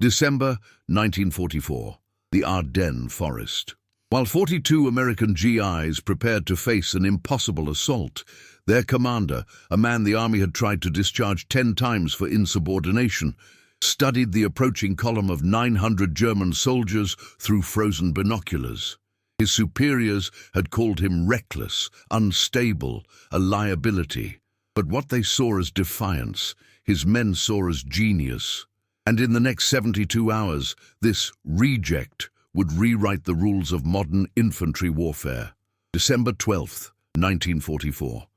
December 1944, the Ardennes Forest. While 42 American GIs prepared to face an impossible assault, their commander, a man the army had tried to discharge 10 times for insubordination, studied the approaching column of 900 German soldiers through frozen binoculars. His superiors had called him reckless, unstable, a liability. But what they saw as defiance, his men saw as genius. And in the next 72 hours, this reject would rewrite the rules of modern infantry warfare. December 12th, 1944.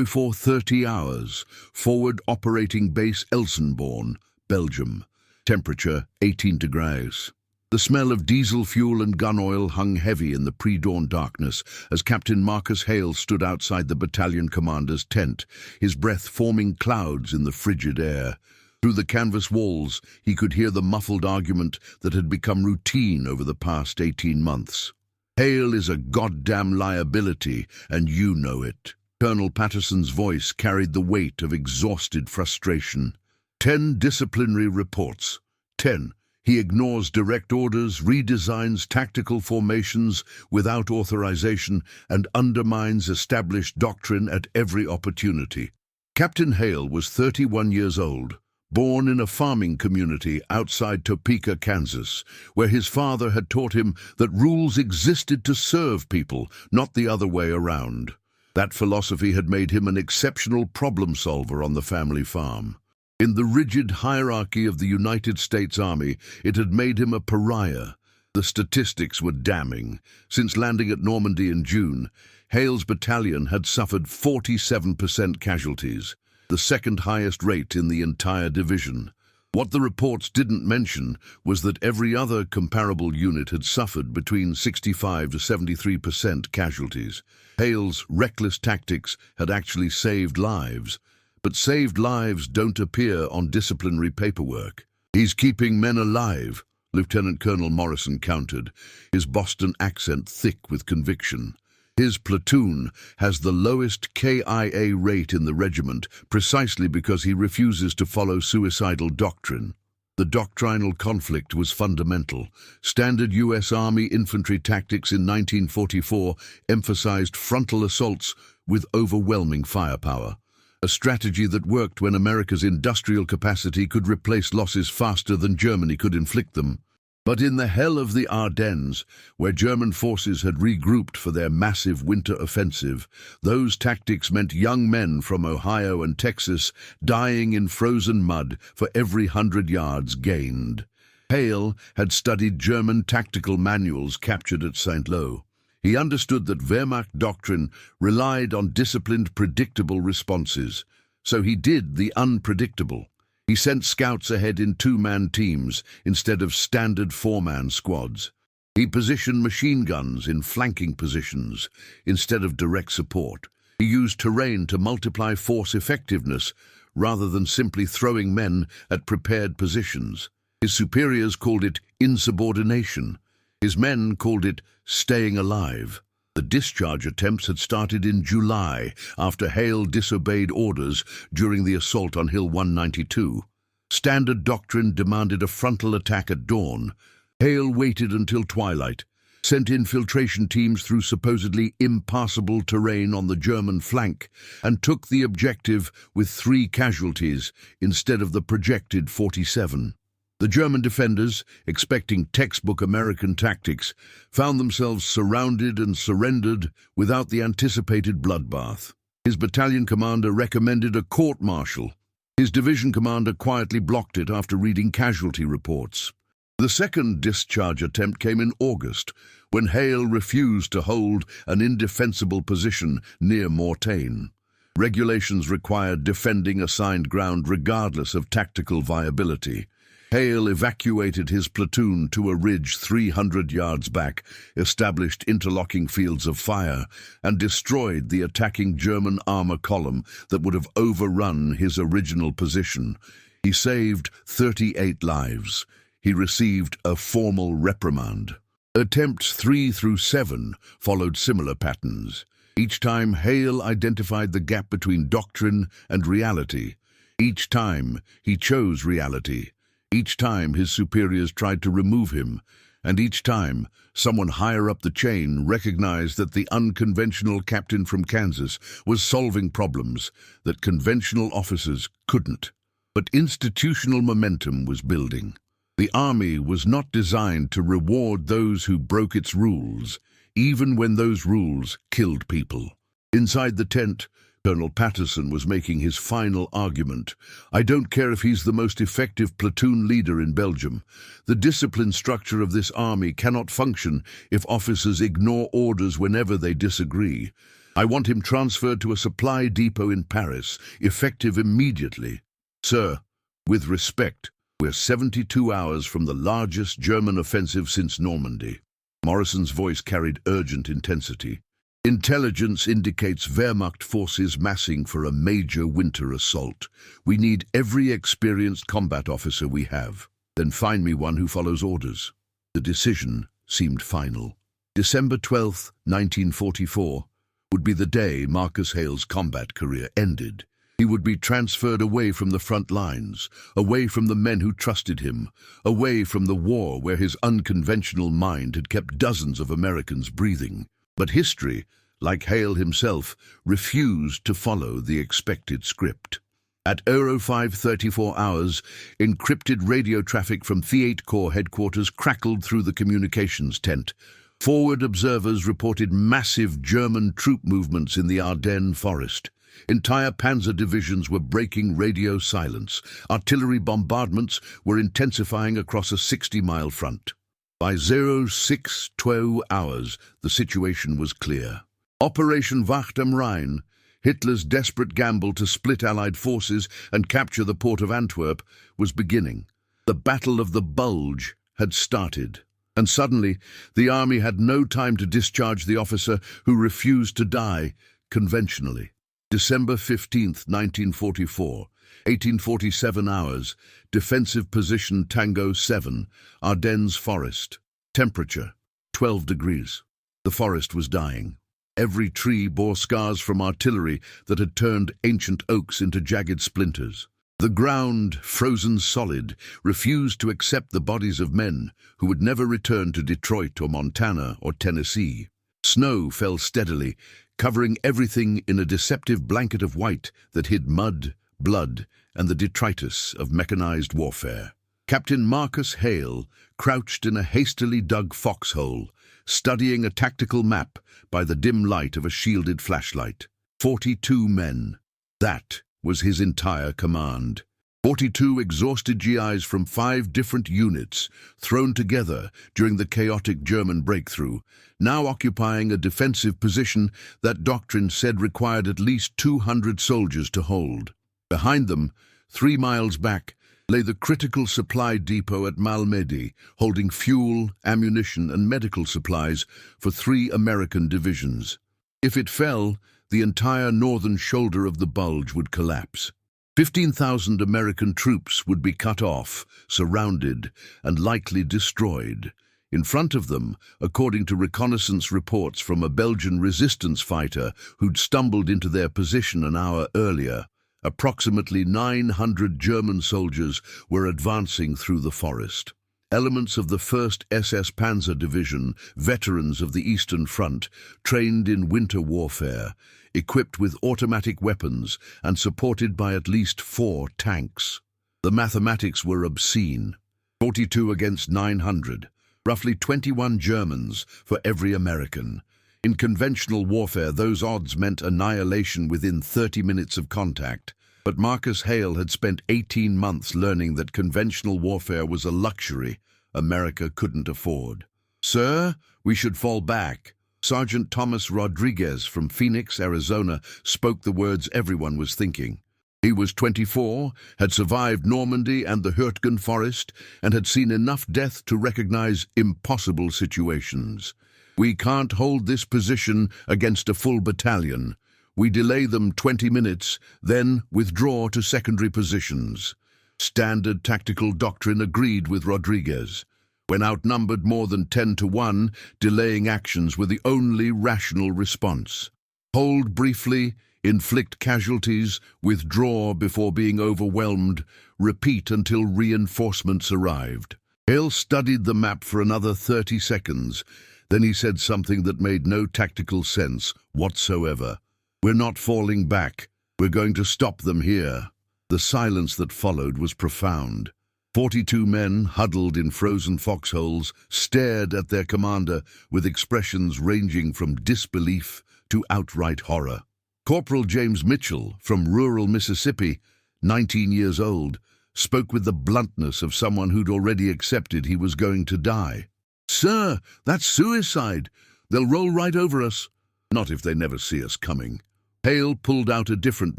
For 30 hours, forward operating base Elsenborn, Belgium. Temperature 18 degrees. The smell of diesel fuel and gun oil hung heavy in the pre-dawn darkness as Captain Marcus Hale stood outside the battalion commander's tent, his breath forming clouds in the frigid air. Through the canvas walls, he could hear the muffled argument that had become routine over the past 18 months. Hale is a goddamn liability, and you know it. Colonel Patterson's voice carried the weight of exhausted frustration. 10 disciplinary reports. 10. He ignores direct orders, redesigns tactical formations without authorization, and undermines established doctrine at every opportunity. Captain Hale was 31 years old, born in a farming community outside Topeka, Kansas, where his father had taught him that rules existed to serve people, not the other way around. That philosophy had made him an exceptional problem solver on the family farm. In the rigid hierarchy of the United States Army, it had made him a pariah. The statistics were damning. Since landing at Normandy in June, Hale's battalion had suffered 47% casualties, the second highest rate in the entire division. What the reports didn't mention was that every other comparable unit had suffered between 65 to 73% casualties. Hale's reckless tactics had actually saved lives. But saved lives don't appear on disciplinary paperwork. He's keeping men alive, Lieutenant Colonel Morrison countered, his Boston accent thick with conviction. His platoon has the lowest KIA rate in the regiment precisely because he refuses to follow suicidal doctrine. The doctrinal conflict was fundamental. Standard U.S. Army infantry tactics in 1944 emphasized frontal assaults with overwhelming firepower. A strategy that worked when America's industrial capacity could replace losses faster than Germany could inflict them. But in the hell of the Ardennes, where German forces had regrouped for their massive winter offensive, those tactics meant young men from Ohio and Texas dying in frozen mud for every 100 yards gained. Hale had studied German tactical manuals captured at St. Lo. He understood that Wehrmacht doctrine relied on disciplined, predictable responses. So he did the unpredictable. He sent scouts ahead in 2-man teams instead of standard 4-man squads. He positioned machine guns in flanking positions instead of direct support. He used terrain to multiply force effectiveness rather than simply throwing men at prepared positions. His superiors called it insubordination. His men called it staying alive. The discharge attempts had started in July after Hale disobeyed orders during the assault on Hill 192. Standard doctrine demanded a frontal attack at dawn. Hale waited until twilight, sent infiltration teams through supposedly impassable terrain on the German flank, and took the objective with 3 casualties instead of the projected 47. The German defenders, expecting textbook American tactics, found themselves surrounded and surrendered without the anticipated bloodbath. His battalion commander recommended a court-martial. His division commander quietly blocked it after reading casualty reports. The second discharge attempt came in August, when Hale refused to hold an indefensible position near Mortain. Regulations required defending assigned ground regardless of tactical viability. Hale evacuated his platoon to a ridge 300 yards back, established interlocking fields of fire, and destroyed the attacking German armor column that would have overrun his original position. He saved 38 lives. He received a formal reprimand. Attempts 3 through 7 followed similar patterns. Each time, Hale identified the gap between doctrine and reality. Each time, he chose reality. Each time his superiors tried to remove him, and each time someone higher up the chain recognized that the unconventional captain from Kansas was solving problems that conventional officers couldn't. But institutional momentum was building. The army was not designed to reward those who broke its rules, even when those rules killed people. Inside the tent, Colonel Patterson was making his final argument. I don't care if he's the most effective platoon leader in Belgium. The discipline structure of this army cannot function if officers ignore orders whenever they disagree. I want him transferred to a supply depot in Paris, effective immediately. Sir, with respect, we're 72 hours from the largest German offensive since Normandy. Morrison's voice carried urgent intensity. Intelligence indicates Wehrmacht forces massing for a major winter assault. We need every experienced combat officer we have. Then find me one who follows orders. The decision seemed final. December 12, 1944, would be the day Marcus Hale's combat career ended. He would be transferred away from the front lines, away from the men who trusted him, away from the war where his unconventional mind had kept dozens of Americans breathing. But history, like Hale himself, refused to follow the expected script. At 05:34 hours, encrypted radio traffic from The 8th Corps headquarters crackled through the communications tent. Forward observers reported massive German troop movements in the Ardennes forest. Entire panzer divisions were breaking radio silence. Artillery bombardments were intensifying across a 60-mile front. By 06:12 hours, the situation was clear. Operation Wacht am Rhein, Hitler's desperate gamble to split Allied forces and capture the port of Antwerp, was beginning. The Battle of the Bulge had started. And suddenly, the army had no time to discharge the officer who refused to die conventionally. December 15, 1944. 1847 hours, defensive position Tango 7, Ardennes forest. Temperature, 12 degrees. The forest was dying. Every tree bore scars from artillery that had turned ancient oaks into jagged splinters. The ground, frozen solid, refused to accept the bodies of men who would never return to Detroit or Montana or Tennessee. Snow fell steadily, covering everything in a deceptive blanket of white that hid mud, blood, and the detritus of mechanized warfare. Captain Marcus Hale crouched in a hastily dug foxhole, studying a tactical map by the dim light of a shielded flashlight. 42 men. That was his entire command. 42 exhausted GIs from 5 different units, thrown together during the chaotic German breakthrough, now occupying a defensive position that doctrine said required at least 200 soldiers to hold. Behind them, 3 miles back, lay the critical supply depot at Malmedy, holding fuel, ammunition, and medical supplies for 3 American divisions. If it fell, the entire northern shoulder of the Bulge would collapse. 15,000 American troops would be cut off, surrounded, and likely destroyed. In front of them, according to reconnaissance reports from a Belgian resistance fighter who'd stumbled into their position an hour earlier, approximately 900 German soldiers were advancing through the forest. Elements of the 1st SS Panzer Division, veterans of the Eastern Front, trained in winter warfare, equipped with automatic weapons and supported by at least 4 tanks. The mathematics were obscene. 42 against 900, roughly 21 Germans for every American. In conventional warfare, those odds meant annihilation within 30 minutes of contact. But Marcus Hale had spent 18 months learning that conventional warfare was a luxury America couldn't afford. "Sir, we should fall back." Sergeant Thomas Rodriguez from Phoenix, Arizona, spoke the words everyone was thinking. He was 24, had survived Normandy and the Hürtgen forest, and had seen enough death to recognize impossible situations. "We can't hold this position against a full battalion. We delay them 20 minutes, then withdraw to secondary positions." Standard tactical doctrine agreed with Rodriguez. When outnumbered more than 10 to 1, delaying actions were the only rational response. Hold briefly, Inflict casualties, withdraw before being overwhelmed, repeat until reinforcements arrived. Hale studied the map for another 30 seconds. Then he said something that made no tactical sense whatsoever. "We're not falling back. We're going to stop them here." The silence that followed was profound. 42 men, huddled in frozen foxholes, stared at their commander with expressions ranging from disbelief to outright horror. Corporal James Mitchell, from rural Mississippi, 19 years old, spoke with the bluntness of someone who'd already accepted he was going to die. "Sir, that's suicide. They'll roll right over us." "Not if they never see us coming." Hale pulled out a different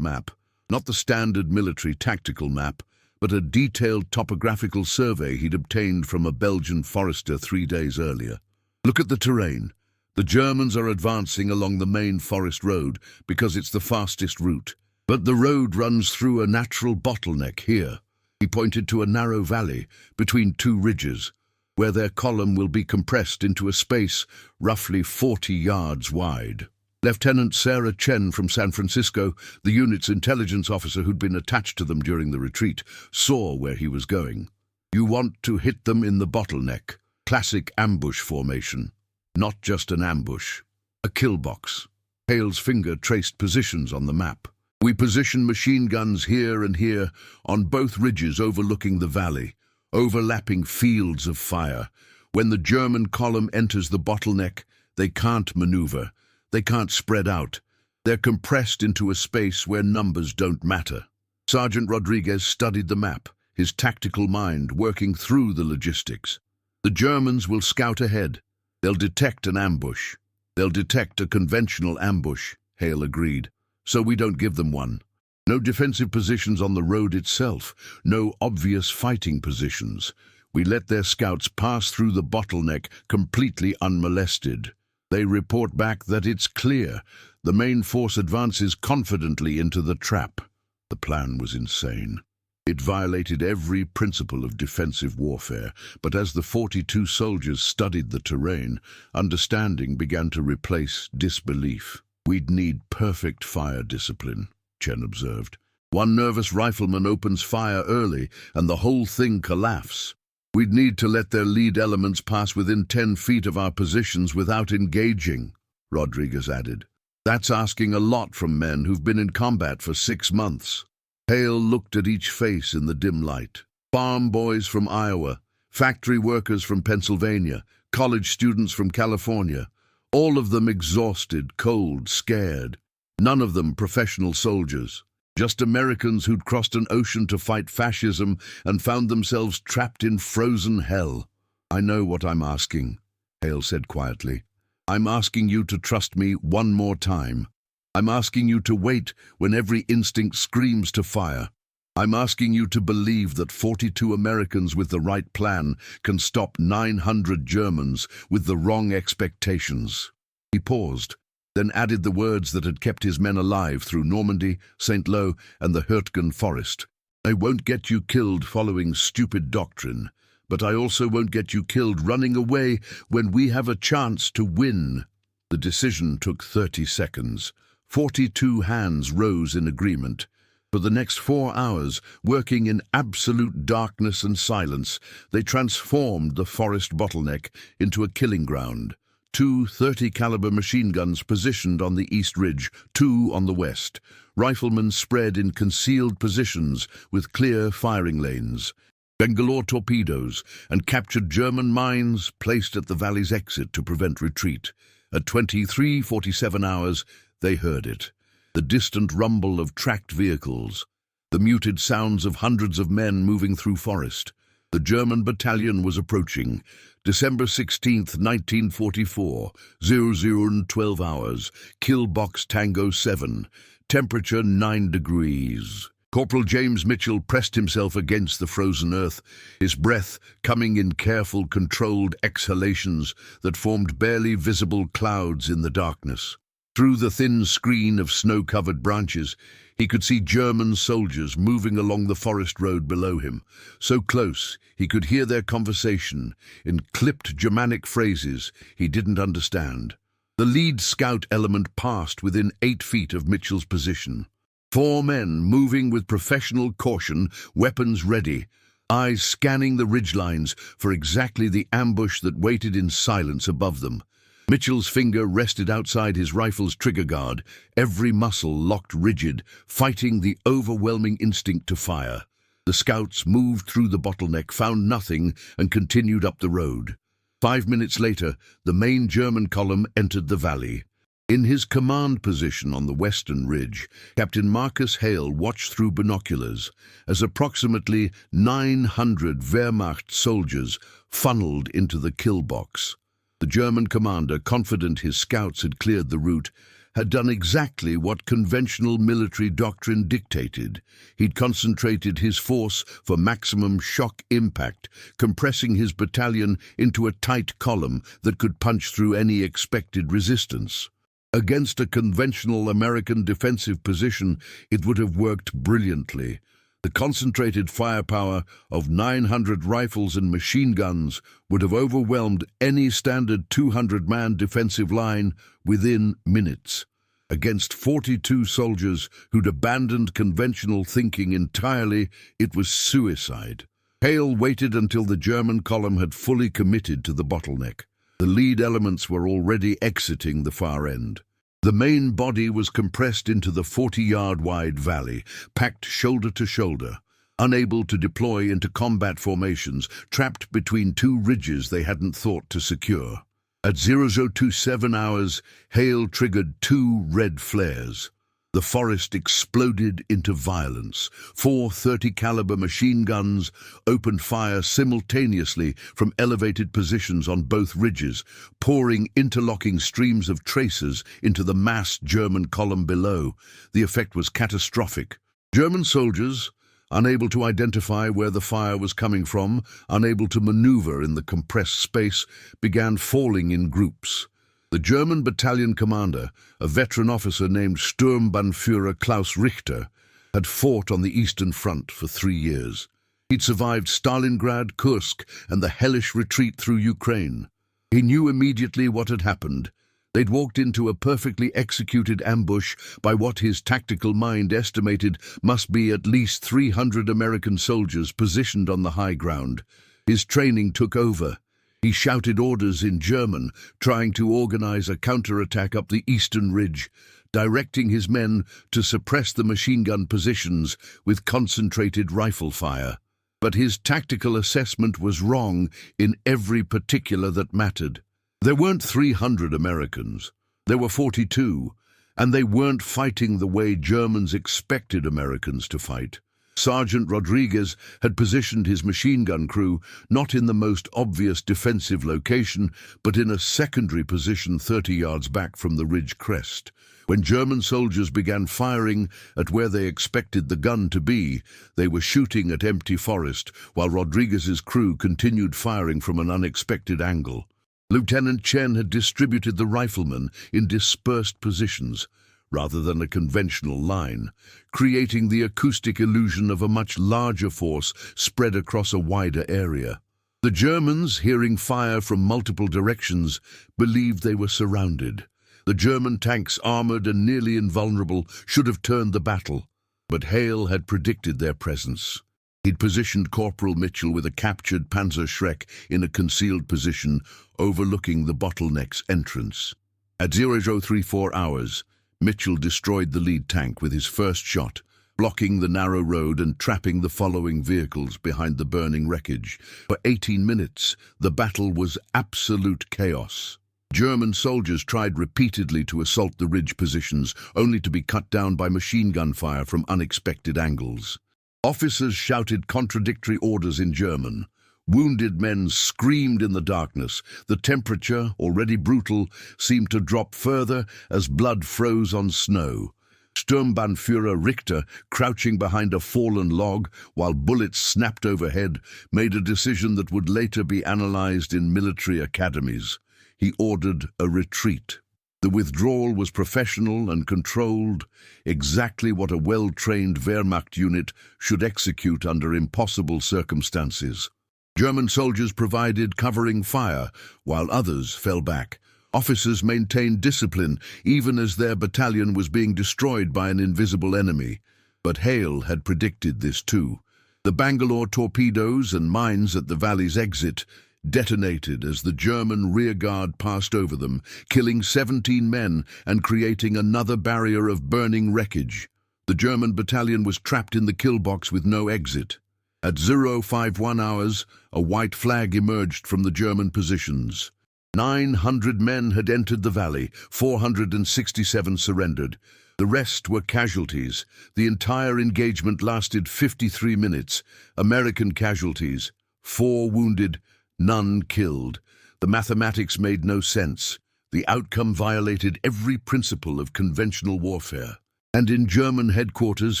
map, not the standard military tactical map, but a detailed topographical survey he'd obtained from a Belgian forester 3 days earlier. "Look at the terrain. The Germans are advancing along the main forest road because it's the fastest route. But the road runs through a natural bottleneck here." He pointed to a narrow valley between 2 ridges, where their column will be compressed into a space roughly 40 yards wide. Lieutenant Sarah Chen from San Francisco, the unit's intelligence officer who'd been attached to them during the retreat, saw where he was going. "You want to hit them in the bottleneck. Classic ambush formation. Not just an ambush. A kill box." Hale's finger traced positions on the map. "We position machine guns here and here on both ridges overlooking the valley, overlapping fields of fire. When the German column enters the bottleneck, they can't maneuver. They can't spread out. They're compressed into a space where numbers don't matter." Sergeant Rodriguez studied the map, his tactical mind working through the logistics. "The Germans will scout ahead. They'll detect an ambush. They'll detect a conventional ambush," Hale agreed. "So we don't give them one. No defensive positions on the road itself, no obvious fighting positions. We let their scouts pass through the bottleneck completely unmolested. They report back that it's clear. The main force advances confidently into the trap." The plan was insane. It violated every principle of defensive warfare, but as the 42 soldiers studied the terrain, understanding began to replace disbelief. "We'd need perfect fire discipline," Chen observed. "One nervous rifleman opens fire early, and the whole thing collapses. We'd need to let their lead elements pass within 10 feet of our positions without engaging," Rodriguez added. "That's asking a lot from men who've been in combat for 6 months. Hale looked at each face in the dim light. Farm boys from Iowa, factory workers from Pennsylvania, college students from California, all of them exhausted, cold, scared. None of them professional soldiers. Just Americans who'd crossed an ocean to fight fascism and found themselves trapped in frozen hell. "I know what I'm asking," Hale said quietly. "I'm asking you to trust me one more time. I'm asking you to wait when every instinct screams to fire. I'm asking you to believe that 42 Americans with the right plan can stop 900 Germans with the wrong expectations." He paused, then added the words that had kept his men alive through Normandy, St. Lo, and the Hurtgen forest. "I won't get you killed following stupid doctrine, but I also won't get you killed running away when we have a chance to win." The decision took 30 seconds. 42 hands rose in agreement. For the next 4 hours, working in absolute darkness and silence, they transformed the forest bottleneck into a killing ground. 2 30-caliber machine guns positioned on the east ridge, 2 on the west. Riflemen spread in concealed positions with clear firing lanes. Bangalore torpedoes and captured German mines placed at the valley's exit to prevent retreat. At 23:47 hours, they heard it. The distant rumble of tracked vehicles. The muted sounds of hundreds of men moving through forest. The German battalion was approaching. December 16th, 1944, 00:12 hours. Kill box Tango 7. Temperature 9 degrees. Corporal James Mitchell pressed himself against the frozen earth, his breath coming in careful, controlled exhalations that formed barely visible clouds in the darkness. Through the thin screen of snow-covered branches, he could see German soldiers moving along the forest road below him. So close, he could hear their conversation in clipped Germanic phrases he didn't understand. The lead scout element passed within 8 feet of Mitchell's position. 4 men moving with professional caution, weapons ready, eyes scanning the ridgelines for exactly the ambush that waited in silence above them. Mitchell's finger rested outside his rifle's trigger guard, every muscle locked rigid, fighting the overwhelming instinct to fire. The scouts moved through the bottleneck, found nothing, and continued up the road. 5 minutes later, the main German column entered the valley. In his command position on the western ridge, Captain Marcus Hale watched through binoculars as approximately 900 Wehrmacht soldiers funneled into the kill box. The German commander, confident his scouts had cleared the route, had done exactly what conventional military doctrine dictated. He'd concentrated his force for maximum shock impact, compressing his battalion into a tight column that could punch through any expected resistance. Against a conventional American defensive position, it would have worked brilliantly. The concentrated firepower of 900 rifles and machine guns would have overwhelmed any standard 200-man defensive line within minutes. Against 42 soldiers who'd abandoned conventional thinking entirely, it was suicide. Hale waited until the German column had fully committed to the bottleneck. The lead elements were already exiting the far end. The main body was compressed into the 40-yard-wide valley, packed shoulder to shoulder, unable to deploy into combat formations, trapped between 2 ridges they hadn't thought to secure. At 0027 hours, Hale triggered 2 red flares. The forest exploded into violence. 4 30-caliber machine guns opened fire simultaneously from elevated positions on both ridges, pouring interlocking streams of tracers into the massed German column below. The effect was catastrophic. German soldiers, unable to identify where the fire was coming from, unable to maneuver in the compressed space, began falling in groups. The German battalion commander, a veteran officer named Sturmbannführer Klaus Richter, had fought on the Eastern Front for 3 years. He'd survived Stalingrad, Kursk, and the hellish retreat through Ukraine. He knew immediately what had happened. They'd walked into a perfectly executed ambush by what his tactical mind estimated must be at least 300 American soldiers positioned on the high ground. His training took over. He shouted orders in German, trying to organize a counterattack up the eastern ridge, directing his men to suppress the machine gun positions with concentrated rifle fire. But his tactical assessment was wrong in every particular that mattered. There weren't 300 Americans. There were 42, and they weren't fighting the way Germans expected Americans to fight. Sergeant Rodriguez had positioned his machine gun crew not in the most obvious defensive location, but in a secondary position 30 yards back from the ridge crest. When German soldiers began firing at where they expected the gun to be, they were shooting at empty forest, while Rodriguez's crew continued firing from an unexpected angle. Lieutenant Chen had distributed the riflemen in dispersed positions, rather than a conventional line, creating the acoustic illusion of a much larger force spread across a wider area. The Germans, hearing fire from multiple directions, believed they were surrounded. The German tanks, armored and nearly invulnerable, should have turned the battle, but Hale had predicted their presence. He'd positioned Corporal Mitchell with a captured Panzerschreck in a concealed position overlooking the bottleneck's entrance. At 0034 hours, Mitchell destroyed the lead tank with his first shot, blocking the narrow road and trapping the following vehicles behind the burning wreckage. For 18 minutes, the battle was absolute chaos. German soldiers tried repeatedly to assault the ridge positions, only to be cut down by machine gun fire from unexpected angles. Officers shouted contradictory orders in German. Wounded men screamed in the darkness. The temperature, already brutal, seemed to drop further as blood froze on snow. Sturmbannführer Richter, crouching behind a fallen log while bullets snapped overhead, made a decision that would later be analyzed in military academies. He ordered a retreat. The withdrawal was professional and controlled, exactly what a well-trained Wehrmacht unit should execute under impossible circumstances. German soldiers provided covering fire, while others fell back, Officers maintained discipline even as their battalion was being destroyed by an invisible enemy. But Hale had predicted this too. The Bangalore torpedoes and mines at the valley's exit detonated as the German rearguard passed over them, killing 17 men and creating another barrier of burning wreckage. The German battalion was trapped in the kill box with no exit. At 051 hours, a white flag emerged from the German positions. 900 men had entered the valley, 467 surrendered. The rest were casualties. The entire engagement lasted 53 minutes. American casualties, 4 wounded, none killed. The mathematics made no sense. The outcome violated every principle of conventional warfare. And in German headquarters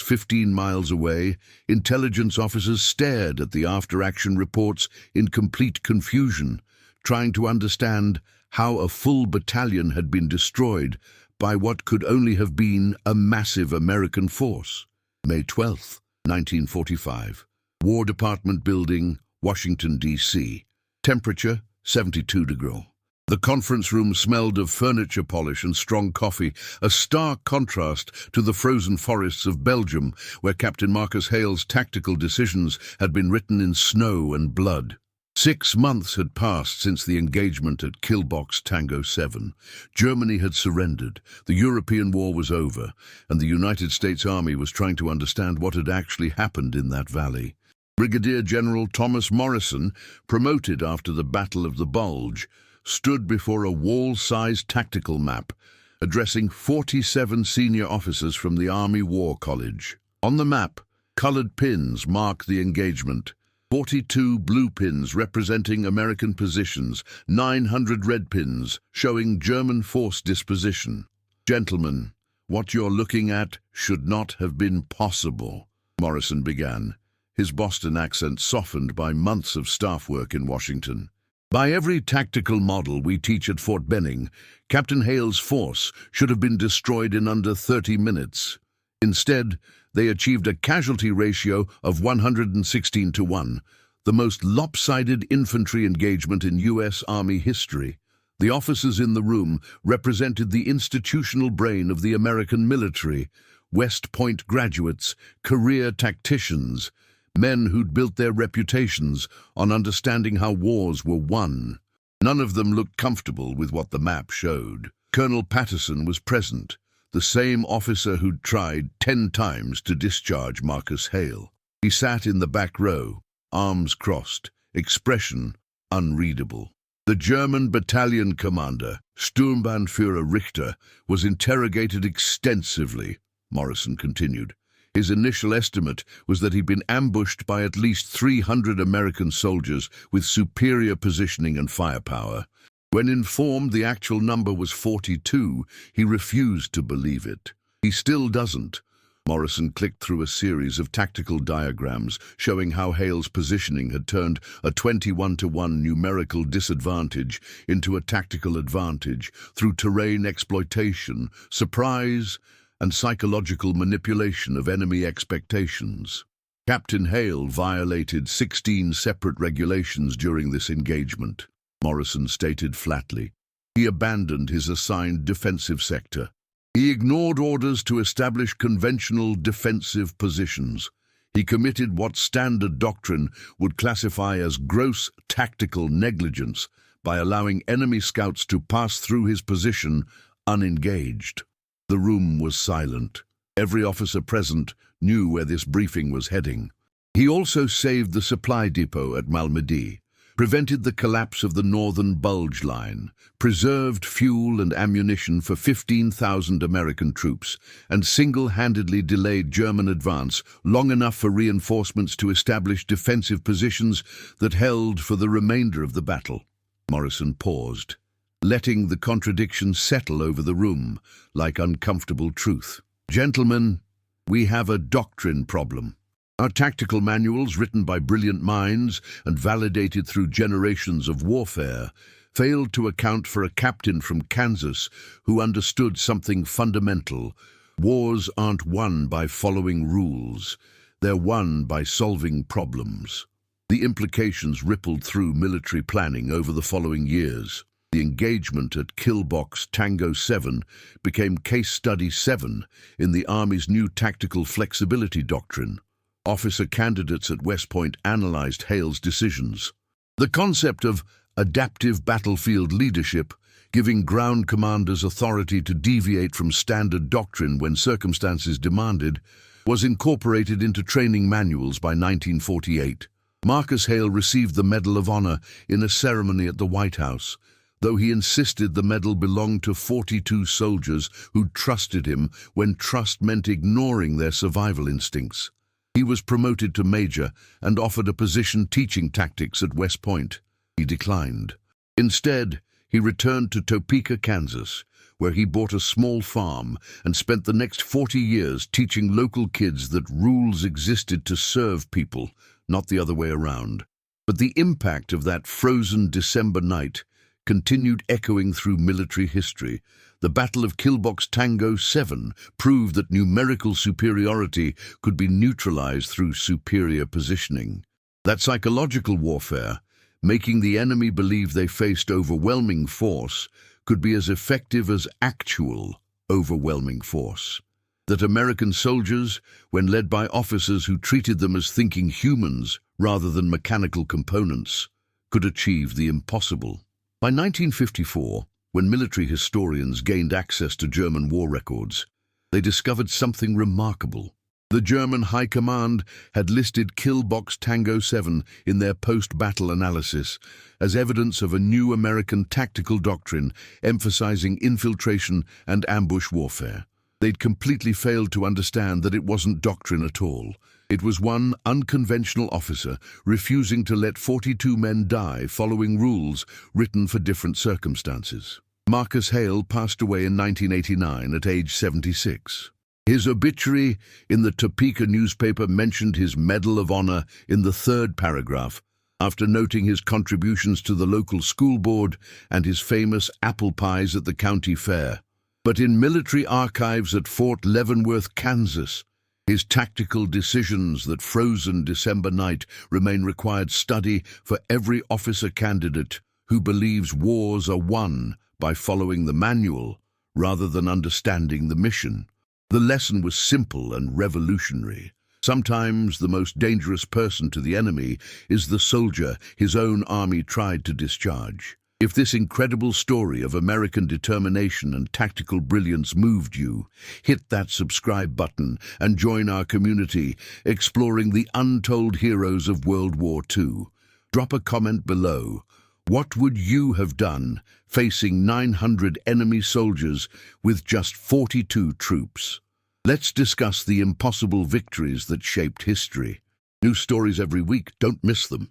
15 miles away, intelligence officers stared at the after-action reports in complete confusion, trying to understand how a full battalion had been destroyed by what could only have been a massive American force. May 12, 1945. War Department Building, Washington, D.C. Temperature, 72 degrees. The conference room smelled of furniture polish and strong coffee, a stark contrast to the frozen forests of Belgium, where Captain Marcus Hale's tactical decisions had been written in snow and blood. 6 months had passed since the engagement at Killbox Tango 7. Germany had surrendered, the European war was over, and the United States Army was trying to understand what had actually happened in that valley. Brigadier General Thomas Morrison, promoted after the Battle of the Bulge, stood before a wall-sized tactical map, addressing 47 senior officers from the Army War College. On the map, colored pins mark the engagement. 42 blue pins representing American positions, 900 red pins showing German force disposition. Gentlemen, what you're looking at should not have been possible, Morrison began, his Boston accent softened by months of staff work in Washington. By every tactical model we teach at Fort Benning, Captain Hale's force should have been destroyed in under 30 minutes. Instead, they achieved a casualty ratio of 116 to 1, the most lopsided infantry engagement in U.S. Army history. The officers in the room represented the institutional brain of the American military, West Point graduates, career tacticians, men who'd built their reputations on understanding how wars were won. None of them looked comfortable with what the map showed. Colonel Patterson was present, the same officer who'd tried 10 times to discharge Marcus Hale. He sat in the back row, arms crossed, expression unreadable. The German battalion commander, Sturmbannführer Richter, was interrogated extensively, Morrison continued. His initial estimate was that he'd been ambushed by at least 300 American soldiers with superior positioning and firepower. When informed the actual number was 42, he refused to believe it. He still doesn't. Morrison clicked through a series of tactical diagrams showing how Hale's positioning had turned a 21-to-1 numerical disadvantage into a tactical advantage through terrain exploitation, surprise, and psychological manipulation of enemy expectations. Captain Hale violated 16 separate regulations during this engagement, Morrison stated flatly. He abandoned his assigned defensive sector. He ignored orders to establish conventional defensive positions. He committed what standard doctrine would classify as gross tactical negligence by allowing enemy scouts to pass through his position unengaged. The room was silent. Every officer present knew where this briefing was heading. He also saved the supply depot at Malmedy, prevented the collapse of the Northern Bulge Line, preserved fuel and ammunition for 15,000 American troops, and single-handedly delayed German advance long enough for reinforcements to establish defensive positions that held for the remainder of the battle. Morrison paused, letting the contradiction settle over the room like uncomfortable truth. Gentlemen, we have a doctrine problem. Our tactical manuals, written by brilliant minds and validated through generations of warfare, failed to account for a captain from Kansas who understood something fundamental. Wars aren't won by following rules. They're won by solving problems. The implications rippled through military planning over the following years. The engagement at Killbox Tango 7 became Case Study 7 in the Army's new tactical flexibility doctrine. Officer candidates at West Point analyzed Hale's decisions. The concept of adaptive battlefield leadership, giving ground commanders authority to deviate from standard doctrine when circumstances demanded, was incorporated into training manuals by 1948. Marcus Hale received the Medal of Honor in a ceremony at the White House, though he insisted the medal belonged to 42 soldiers who trusted him when trust meant ignoring their survival instincts. He was promoted to major and offered a position teaching tactics at West Point. He declined. Instead, he returned to Topeka, Kansas, where he bought a small farm and spent the next 40 years teaching local kids that rules existed to serve people, not the other way around. But the impact of that frozen December night continued echoing through military history. The Battle of Killbox Tango 7 proved that numerical superiority could be neutralized through superior positioning. That psychological warfare, making the enemy believe they faced overwhelming force, could be as effective as actual overwhelming force. That American soldiers, when led by officers who treated them as thinking humans rather than mechanical components, could achieve the impossible. By 1954, when military historians gained access to German war records, they discovered something remarkable. The German High Command had listed Killbox Tango 7 in their post-battle analysis as evidence of a new American tactical doctrine emphasizing infiltration and ambush warfare. They'd completely failed to understand that it wasn't doctrine at all. It was one unconventional officer refusing to let 42 men die following rules written for different circumstances. Marcus Hale passed away in 1989 at age 76. His obituary in the Topeka newspaper mentioned his Medal of Honor in the third paragraph, after noting his contributions to the local school board and his famous apple pies at the county fair. But in military archives at Fort Leavenworth, Kansas, his tactical decisions that frozen December night remain required study for every officer candidate who believes wars are won by following the manual rather than understanding the mission. The lesson was simple and revolutionary. Sometimes the most dangerous person to the enemy is the soldier his own army tried to discharge. If this incredible story of American determination and tactical brilliance moved you, hit that subscribe button and join our community exploring the untold heroes of World War II. Drop a comment below. What would you have done facing 900 enemy soldiers with just 42 troops? Let's discuss the impossible victories that shaped history. New stories every week, don't miss them.